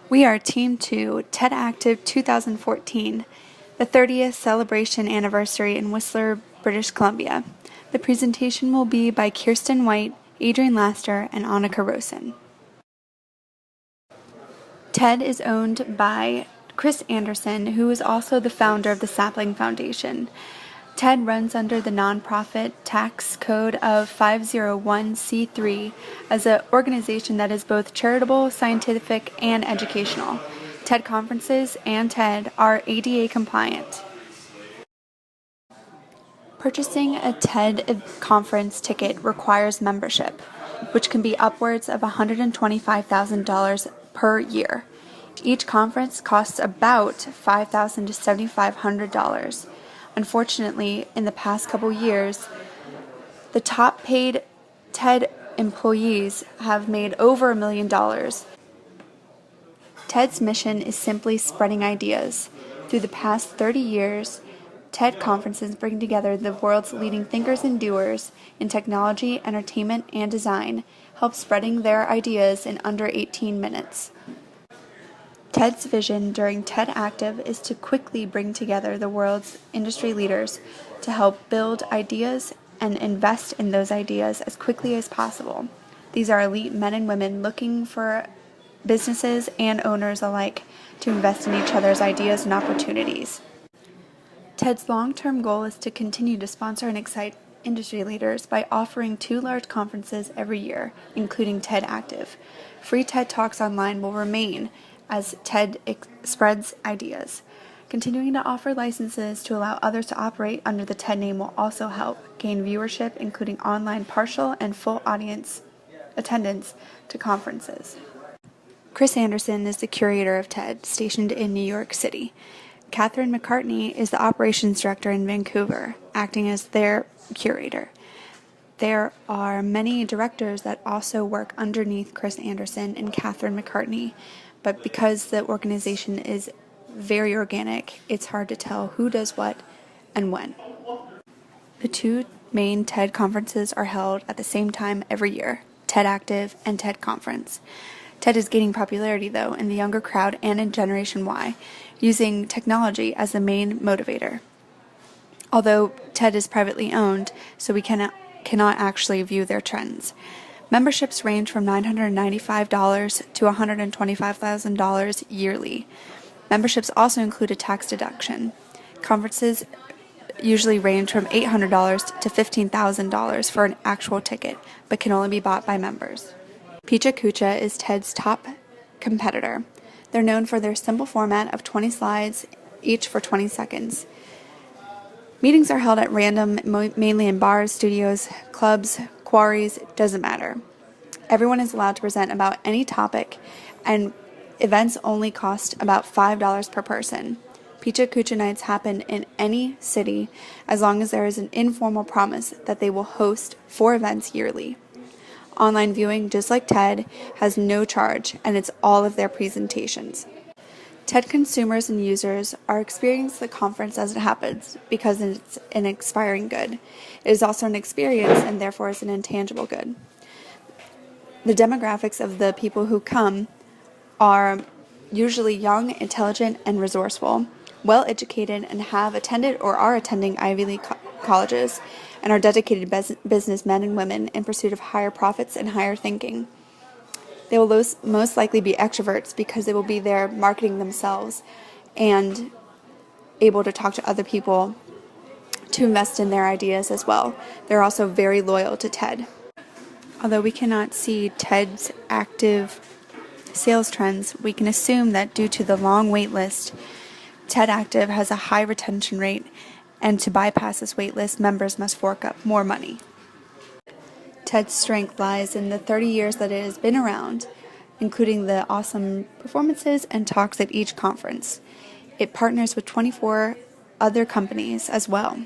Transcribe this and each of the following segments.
We are Team 2, TED Active 2014, the 30th celebration anniversary in Whistler, British Columbia. The presentation will be by Kirsten White, Adrian Laster, and Annika Rosen. TED is owned by Chris Anderson, who is also the founder of the Sapling Foundation. TED runs under the nonprofit tax code of 501c3 as an organization that is both charitable, scientific, and educational. TED conferences and TED are ADA compliant. Purchasing a TED conference ticket requires membership, which can be upwards of $125,000 per year. Each conference costs about $5,000 to $7,500. Unfortunately, in the past couple years, the top paid TED employees have made over $1 million. TED's mission is simply spreading ideas. Through the past 30 years, TED conferences bring together the world's leading thinkers and doers in technology, entertainment, and design, help spreading their ideas in under 18 minutes. TED's vision during TED Active is to quickly bring together the world's industry leaders to help build ideas and invest in those ideas as quickly as possible. These are elite men and women looking for businesses and owners alike to invest in each other's ideas and opportunities. TED's long-term goal is to continue to sponsor and excite industry leaders by offering 2 large conferences every year, including TED Active. Free TED Talks online will remain as TED spreads ideas. Continuing to offer licenses to allow others to operate under the TED name will also help gain viewership, including online partial and full audience attendance to conferences. Chris Anderson is the curator of TED, stationed in New York City. Catherine McCartney is the operations director in Vancouver, acting as their curator. There are many directors that also work underneath Chris Anderson and Catherine McCartney, but because the organization is very organic, it's hard to tell who does what and when. The 2 main TED conferences are held at the same time every year, TED Active and TED Conference. TED is gaining popularity, though, in the younger crowd and in Generation Y, using technology as the main motivator. Although TED is privately owned, so we cannot actually view their trends. Memberships range from $995 to $125,000 yearly. Memberships also include a tax deduction. Conferences usually range from $800 to $15,000 for an actual ticket, but can only be bought by members. Pecha Kucha is TED's top competitor. They're known for their simple format of 20 slides, each for 20 seconds. Meetings are held at random, mainly in bars, studios, clubs, quarries, doesn't matter. Everyone is allowed to present about any topic, and events only cost about $5 per person. Pecha Kucha nights happen in any city as long as there is an informal promise that they will host 4 events yearly. Online viewing, just like TED, has no charge, and it's all of their presentations. TED consumers and users are experiencing the conference as it happens because it's an expiring good. It is also an experience and therefore is an intangible good. The demographics of the people who come are usually young, intelligent, and resourceful, well-educated, and have attended or are attending Ivy League colleges, and are dedicated businessmen and women in pursuit of higher profits and higher thinking. They will most likely be extroverts because they will be there marketing themselves and able to talk to other people to invest in their ideas as well. They're also very loyal to TED. Although we cannot see TED's active sales trends, we can assume that due to the long wait list, TED Active has a high retention rate, and to bypass this wait list, members must fork up more money. TED's strength lies in the 30 years that it has been around, including the awesome performances and talks at each conference. It partners with 24 other companies as well.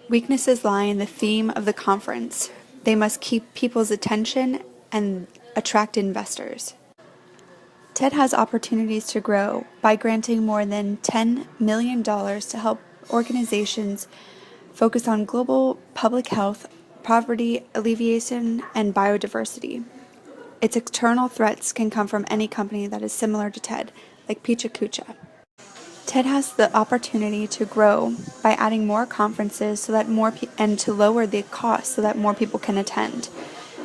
Weaknesses lie in the theme of the conference. They must keep people's attention and attract investors. TED has opportunities to grow by granting more than $10 million to help organizations focus on global public health, poverty alleviation, and biodiversity. Its external threats can come from any company that is similar to TED, like Pichakucha. TED has the opportunity to grow by adding more conferences so that and to lower the cost so that more people can attend.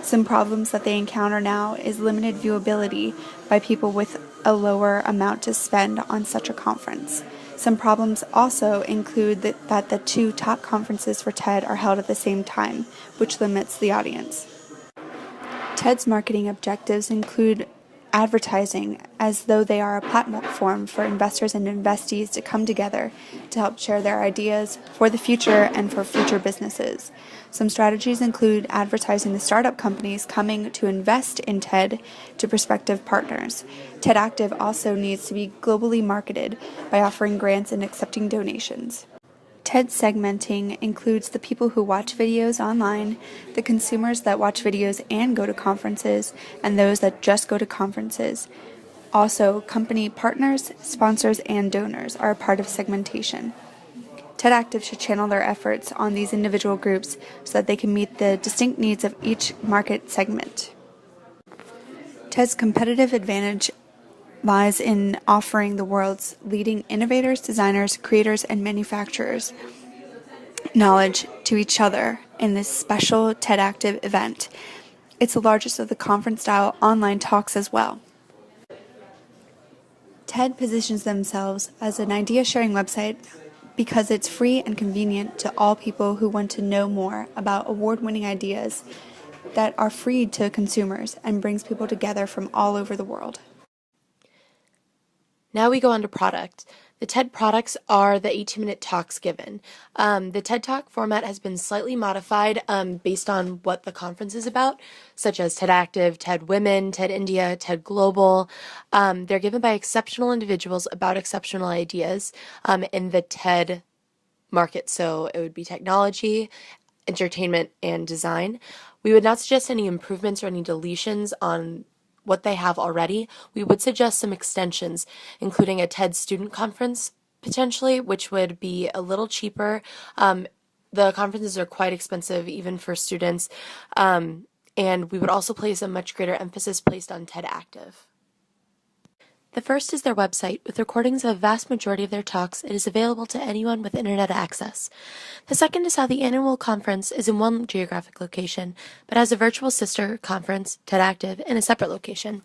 Some problems that they encounter now is limited viewability by people with a lower amount to spend on such a conference. Some problems also include that the two top conferences for TED are held at the same time, which limits the audience. TED's marketing objectives include advertising as though they are a platform for investors and investees to come together to help share their ideas for the future and for future businesses. Some strategies include advertising the startup companies coming to invest in TED to prospective partners. TED Active also needs to be globally marketed by offering grants and accepting donations. TED segmenting includes the people who watch videos online, the consumers that watch videos and go to conferences, and those that just go to conferences. Also, company partners, sponsors, and donors are a part of segmentation. TED Active should channel their efforts on these individual groups so that they can meet the distinct needs of each market segment. TED's competitive advantage lies in offering the world's leading innovators, designers, creators, and manufacturers knowledge to each other in this special TED Active event. It's the largest of the conference-style online talks as well. TED positions themselves as an idea-sharing website because it's free and convenient to all people who want to know more about award-winning ideas that are free to consumers and brings people together from all over the world. Now we go on to product. The TED products are the 18-minute talks given. The TED Talk format has been slightly modified based on what the conference is about, such as TED Active, TED Women, TED India, TED Global. They're given by exceptional individuals about exceptional ideas in the TED market. So it would be technology, entertainment, and design. We would not suggest any improvements or any deletions on what they have already. We would suggest some extensions, including a TED student conference, potentially, which would be a little cheaper. The conferences are quite expensive, even for students, and we would also place a much greater emphasis placed on TED Active. The first is their website. With recordings of a vast majority of their talks, it is available to anyone with internet access. The second is how the annual conference is in one geographic location, but has a virtual sister conference, TED Active, in a separate location.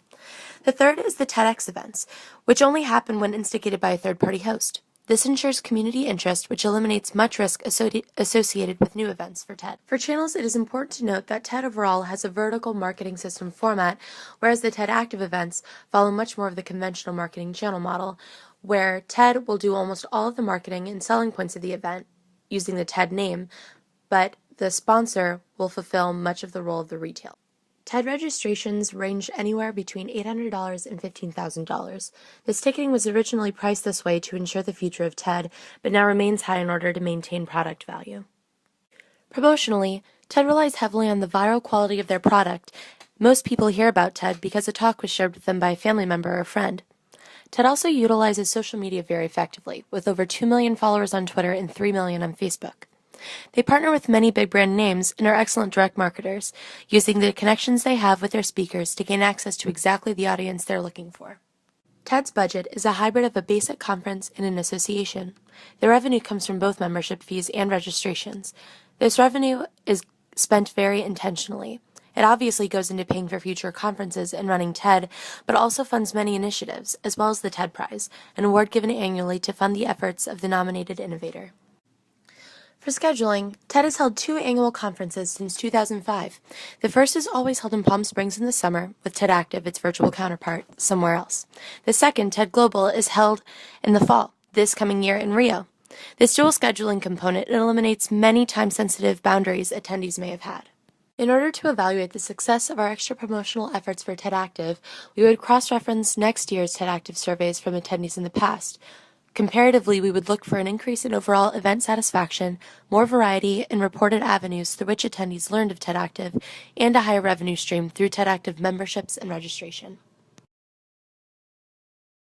The third is the TEDx events, which only happen when instigated by a third-party host. This ensures community interest, which eliminates much risk associated with new events for TED. For channels, it is important to note that TED overall has a vertical marketing system format, whereas the TED Active events follow much more of the conventional marketing channel model, where TED will do almost all of the marketing and selling points of the event using the TED name, but the sponsor will fulfill much of the role of the retailer. TED registrations range anywhere between $800 and $15,000. This ticketing was originally priced this way to ensure the future of TED, but now remains high in order to maintain product value. Promotionally, TED relies heavily on the viral quality of their product. Most people hear about TED because a talk was shared with them by a family member or friend. TED also utilizes social media very effectively, with over 2 million followers on Twitter and 3 million on Facebook. They partner with many big brand names and are excellent direct marketers, using the connections they have with their speakers to gain access to exactly the audience they're looking for. TED's budget is a hybrid of a basic conference and an association. The revenue comes from both membership fees and registrations. This revenue is spent very intentionally. It obviously goes into paying for future conferences and running TED, but also funds many initiatives, as well as the TED Prize, an award given annually to fund the efforts of the nominated innovator. For scheduling, TED has held 2 annual conferences since 2005. The first is always held in Palm Springs in the summer, with TED Active, its virtual counterpart, somewhere else. The second, TED Global, is held in the fall, this coming year in Rio. This dual scheduling component eliminates many time-sensitive boundaries attendees may have had. In order to evaluate the success of our extra promotional efforts for TED Active, we would cross-reference next year's TED Active surveys from attendees in the past. Comparatively, we would look for an increase in overall event satisfaction, more variety in reported avenues through which attendees learned of TED Active, and a higher revenue stream through TED Active memberships and registration.